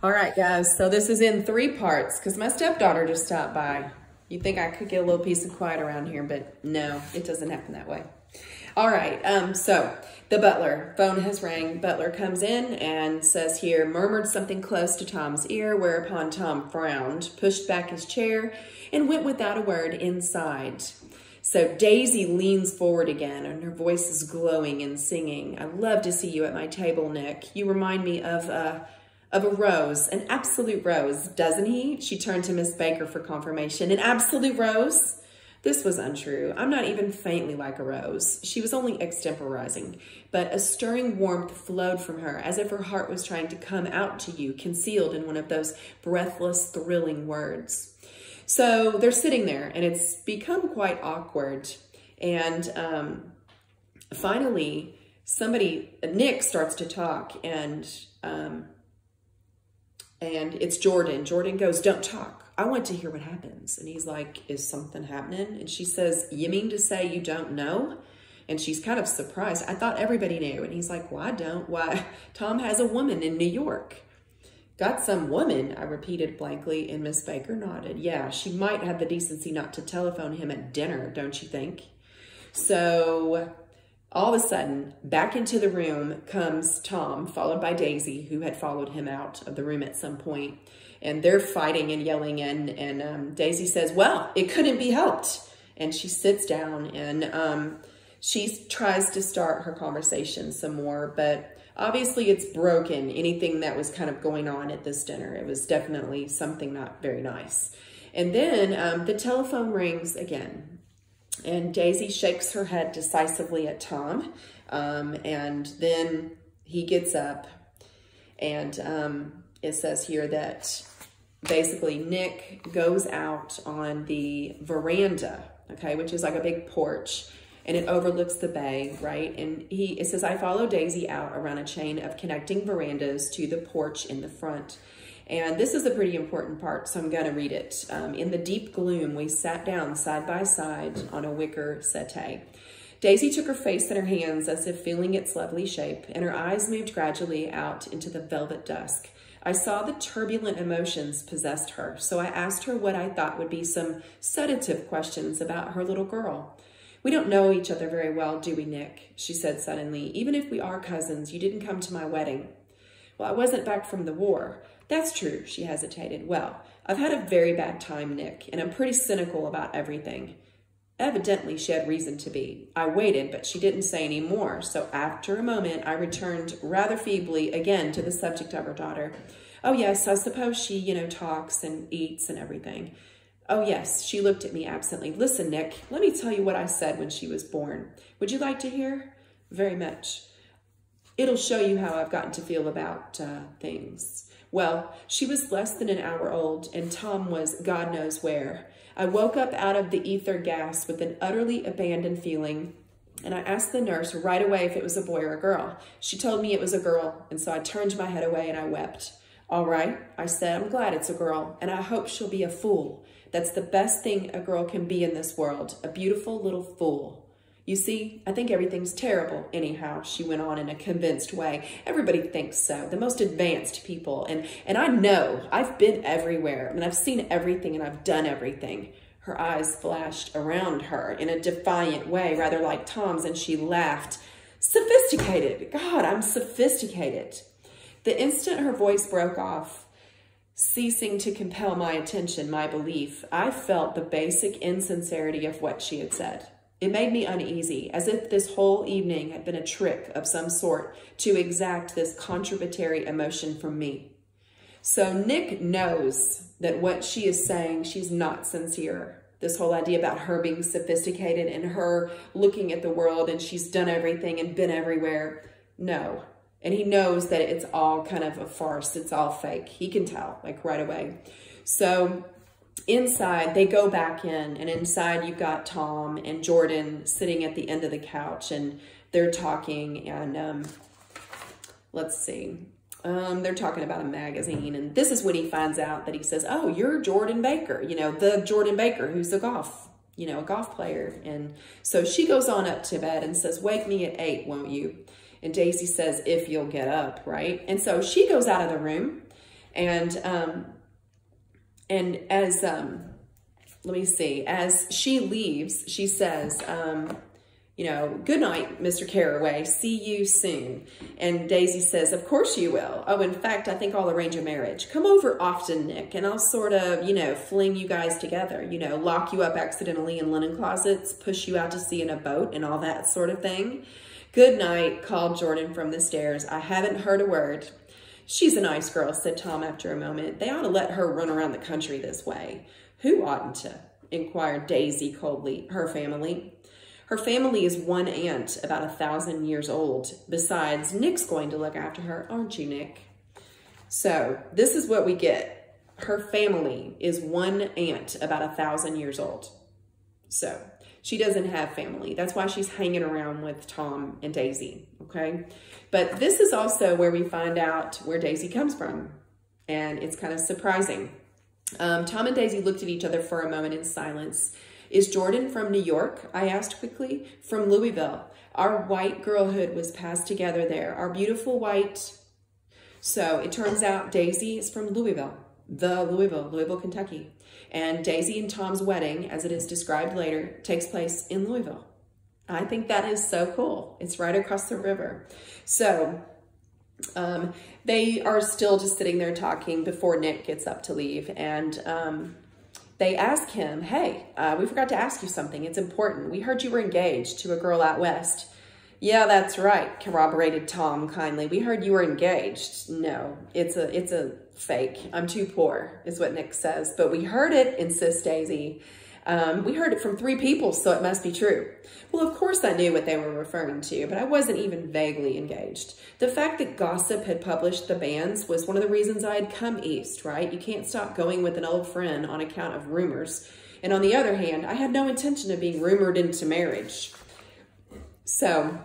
All right, guys, so this is in 3 parts because my stepdaughter just stopped by. You'd think I could get a little peace and quiet around here, but no, it doesn't happen that way. All right, so the butler, phone has rang. Butler comes in and says here, murmured something close to Tom's ear, whereupon Tom frowned, pushed back his chair, and went without a word inside. So Daisy leans forward again, and her voice is glowing and singing. I love to see you at my table, Nick. You remind me of a rose, an absolute rose, doesn't he? She turned to Miss Baker for confirmation. An absolute rose? This was untrue. I'm not even faintly like a rose. She was only extemporizing, but a stirring warmth flowed from her, as if her heart was trying to come out to you, concealed in one of those breathless, thrilling words. So they're sitting there, and it's become quite awkward. And finally, Nick starts to talk, and it's Jordan. Jordan goes, "Don't talk. I want to hear what happens." And he's like, "Is something happening?" And she says, "You mean to say you don't know?" And she's kind of surprised. "I thought everybody knew." And he's like, "Well, I don't. Why? Tom has a woman in New York." "Got some woman?" I repeated blankly, and Miss Baker nodded. "Yeah, she might have the decency not to telephone him at dinner, don't you think?" So all of a sudden, back into the room comes Tom, followed by Daisy, who had followed him out of the room at some point. And they're fighting and yelling, and Daisy says, "Well, it couldn't be helped." And she sits down, and she tries to start her conversation some more, but obviously it's broken, anything that was kind of going on at this dinner. It was definitely something not very nice. And then the telephone rings again, and Daisy shakes her head decisively at Tom, and then he gets up, and it says here that basically Nick goes out on the veranda, okay, which is like a big porch, and it overlooks the bay, right? And it says, "I follow Daisy out around a chain of connecting verandas to the porch in the front." And this is a pretty important part, so I'm going to read it. "In the deep gloom, we sat down side by side on a wicker settee. Daisy took her face in her hands as if feeling its lovely shape, and her eyes moved gradually out into the velvet dusk. I saw the turbulent emotions possessed her, so I asked her what I thought would be some sedative questions about her little girl. 'We don't know each other very well, do we, Nick?' she said suddenly. 'Even if we are cousins, you didn't come to my wedding.' 'Well, I wasn't back from the war.' 'That's true,' she hesitated. 'Well, I've had a very bad time, Nick, and I'm pretty cynical about everything.' Evidently, she had reason to be. I waited, but she didn't say any more, so after a moment, I returned rather feebly again to the subject of her daughter. 'Oh, yes, I suppose she, talks and eats and everything.' 'Oh, yes,' she looked at me absently. 'Listen, Nick, let me tell you what I said when she was born. Would you like to hear?' 'Very much. It'll show you how I've gotten to feel about things. Well, she was less than an hour old, and Tom was God knows where. I woke up out of the ether gas with an utterly abandoned feeling, and I asked the nurse right away if it was a boy or a girl. She told me it was a girl, and so I turned my head away and I wept. 'All right,' I said, 'I'm glad it's a girl, and I hope she'll be a fool. That's the best thing a girl can be in this world, a beautiful little fool. You see, I think everything's terrible anyhow,' she went on in a convinced way. 'Everybody thinks so, the most advanced people. And I know, I've been everywhere, and I've seen everything, and I've done everything.' Her eyes flashed around her in a defiant way, rather like Tom's, and she laughed. 'Sophisticated! God, I'm sophisticated.' The instant her voice broke off, ceasing to compel my attention, my belief, I felt the basic insincerity of what she had said. It made me uneasy, as if this whole evening had been a trick of some sort to exact this contributory emotion from me. So Nick knows that what she is saying, she's not sincere. This whole idea about her being sophisticated and her looking at the world and she's done everything and been everywhere. No. And he knows that it's all kind of a farce. It's all fake. He can tell, like right away. So inside, they go back in, and inside you've got Tom and Jordan sitting at the end of the couch, and they're talking, and let's see. They're talking about a magazine, and this is when he finds out that he says, "Oh, you're Jordan Baker, the Jordan Baker who's a golf player." And so she goes on up to bed and says, "Wake me at 8, won't you?" And Daisy says, "If you'll get up," right? And so she goes out of the room, And as, let me see, as she leaves, she says, you know, good night, Mr. Carraway. See you soon. And Daisy says, of course you will. Oh, in fact, I think I'll arrange a marriage. Come over often, Nick, and I'll sort of, you know, fling you guys together, you know, lock you up accidentally in linen closets, push you out to sea in a boat and all that sort of thing. Good night, called Jordan from the stairs. I haven't heard a word. She's a nice girl, said Tom after a moment. They ought to let her run around the country this way. Who oughtn't to? Inquired Daisy coldly. Her family. Her family is one aunt, about 1,000 years old. Besides, Nick's going to look after her, aren't you, Nick? So this is what we get. Her family is one aunt, about 1,000 years old. So she doesn't have family. That's why she's hanging around with Tom and Daisy, okay? But this is also where we find out where Daisy comes from. And it's kind of surprising. Tom and Daisy looked at each other for a moment in silence. Is Jordan from New York? I asked quickly. From Louisville. Our white girlhood was passed together there. Our beautiful white. So it turns out Daisy is from Louisville. Louisville, Kentucky. And Daisy and Tom's wedding, as it is described later, takes place in Louisville. I think that is so cool. It's right across the river. So they are still just sitting there talking before Nick gets up to leave. And they ask him, hey, we forgot to ask you something. It's important. We heard you were engaged to a girl out west. Yeah, that's right, corroborated Tom kindly. We heard you were engaged. No, it's a fake. I'm too poor, is what Nick says. But we heard it, insists Daisy. We heard it from 3 people, so it must be true. Well, of course I knew what they were referring to, but I wasn't even vaguely engaged. The fact that gossip had published the banns was one of the reasons I had come east, right? You can't stop going with an old friend on account of rumors. And on the other hand, I had no intention of being rumored into marriage. So,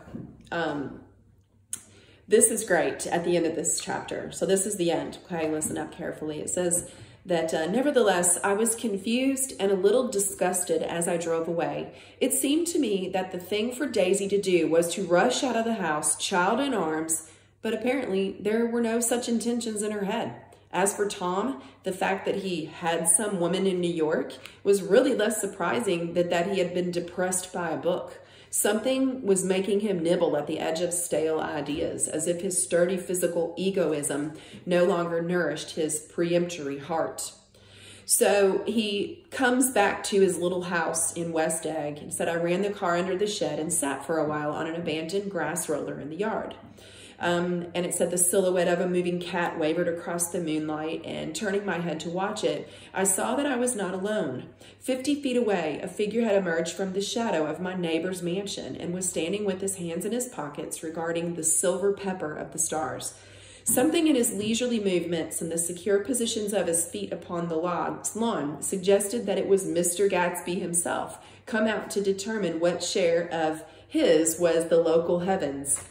this is great at the end of this chapter. So this is the end, okay? Listen up carefully. It says that, nevertheless, I was confused and a little disgusted as I drove away. It seemed to me that the thing for Daisy to do was to rush out of the house, child in arms, but apparently there were no such intentions in her head. As for Tom, the fact that he had some woman in New York was really less surprising than that he had been depressed by a book. Something was making him nibble at the edge of stale ideas, as if his sturdy physical egoism no longer nourished his peremptory heart. So he comes back to his little house in West Egg and said, I ran the car under the shed and sat for a while on an abandoned grass roller in the yard. And it said the silhouette of a moving cat wavered across the moonlight, and turning my head to watch it, I saw that I was not alone. 50 feet away, a figure had emerged from the shadow of my neighbor's mansion and was standing with his hands in his pockets regarding the silver pepper of the stars. Something in his leisurely movements and the secure positions of his feet upon the lawn suggested that it was Mr. Gatsby himself, come out to determine what share of his was the local heavens.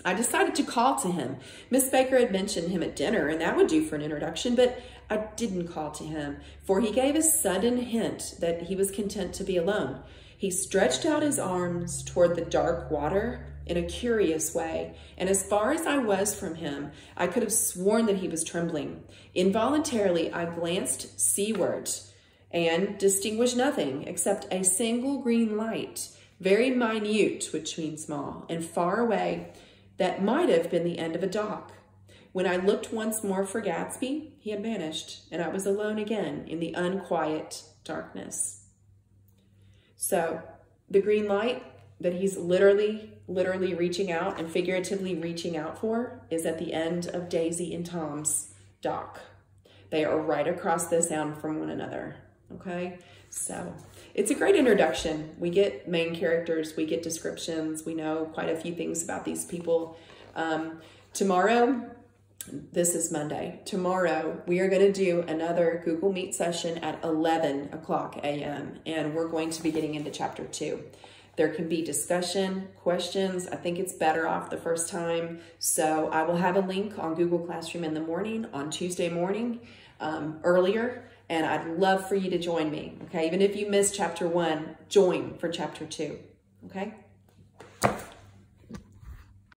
I decided to call to him. Miss Baker had mentioned him at dinner, and that would do for an introduction, but I didn't call to him, for he gave a sudden hint that he was content to be alone. He stretched out his arms toward the dark water in a curious way, and as far as I was from him, I could have sworn that he was trembling. Involuntarily, I glanced seaward and distinguished nothing except a single green light, very minute, which means small, and far away, that might have been the end of a dock. When I looked once more for Gatsby, he had vanished, and I was alone again in the unquiet darkness. So the green light that he's literally reaching out and figuratively reaching out for is at the end of Daisy and Tom's dock. They are right across the sound from one another, okay? So it's a great introduction. We get main characters, we get descriptions, we know quite a few things about these people. Tomorrow, this is Monday. Tomorrow, we are going to do another Google Meet session at 11 o'clock a.m. and we're going to be getting into chapter 2. There can be discussion, questions. I think it's better off the first time. So I will have a link on Google Classroom in the morning on Tuesday morning earlier. And I'd love for you to join me, okay? Even if you missed chapter 1, join for chapter 2, okay?